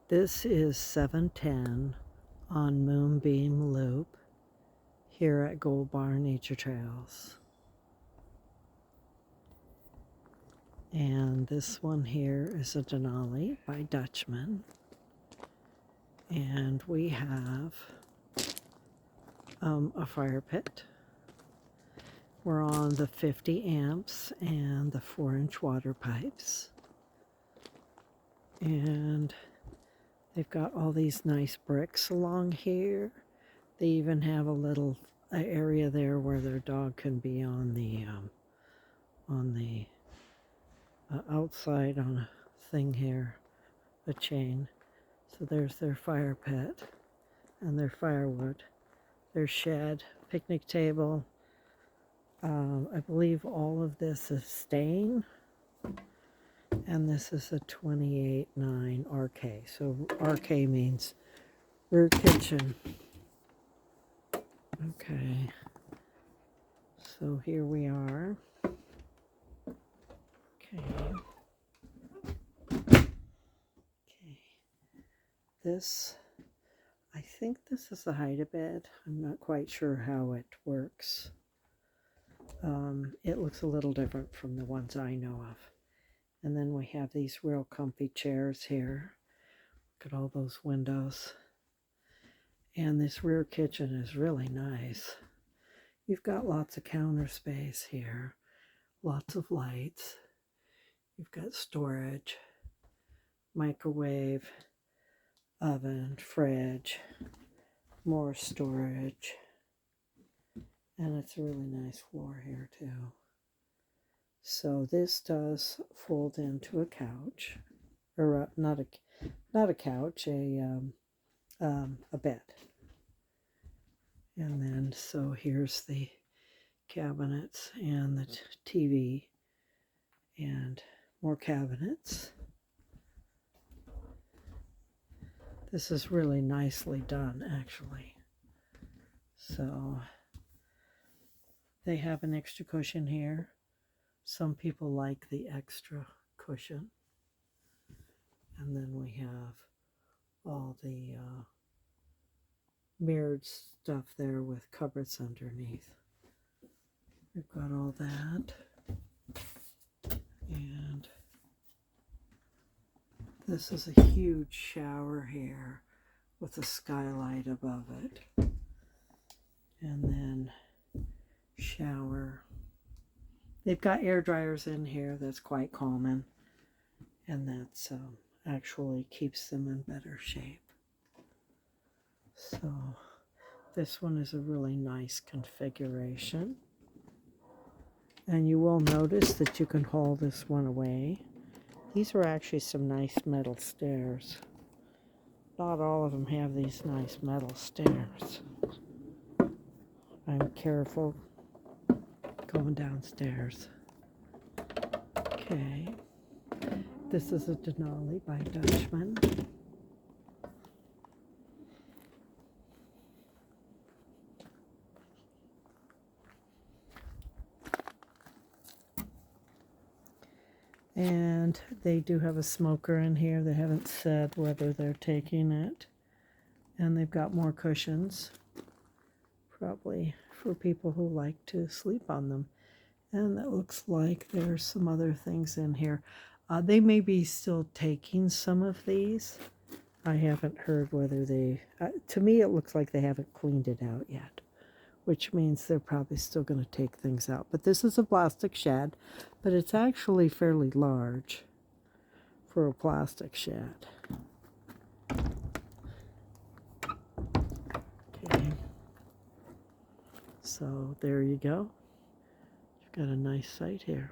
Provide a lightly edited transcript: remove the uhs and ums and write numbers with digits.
This is 710 on Moonbeam Loop here at Gold Bar Nature Trails. And this one here is a Denali by Dutchman. And we have a fire pit. We're on the 50 amps and the 4-inch water pipes. And they've got all these nice bricks along here. They even have a little area there where their dog can be on the outside on a thing here, a chain. So there's their fire pit and their firewood, their shed, picnic table. I believe all of this is stain, and this is a 28.9 RK. So RK means rear kitchen. Okay, so here we are. Okay. This, I think this is a hide-a-bed. I'm not quite sure how it works. It looks a little different from the ones I know of. And then we have these real comfy chairs here. Look at all those windows. And this rear kitchen is really nice. You've got lots of counter space here, lots of lights. You've got storage, microwave, oven, fridge, more storage. And it's a really nice floor here too. So this does fold into a couch, or not a couch, a bed. And then so here's the cabinets and the TV and more cabinets. This is really nicely done, actually. So they have an extra cushion here. Some people like the extra cushion. And then we have all the mirrored stuff there with cupboards underneath. We've got all that. And this is a huge shower here with a skylight above it. And then shower. They've got air dryers in here. That's quite common. And that's actually keeps them in better shape. So this one is a really nice configuration. And you will notice that you can haul this one away. These are actually some nice metal stairs. Not all of them have these nice metal stairs. I'm careful going downstairs. Okay. This is a Denali by Dutchman. And they do have a smoker in here. They haven't said whether they're taking it. And they've got more cushions, probably for people who like to sleep on them. And it looks like there's some other things in here. They may be still taking some of these. I haven't heard whether they... to me, it looks like they haven't cleaned it out yet, which means they're probably still going to take things out. But this is a plastic shed, but it's actually fairly large for a plastic shed. Okay. So there you go. You've got a nice site here.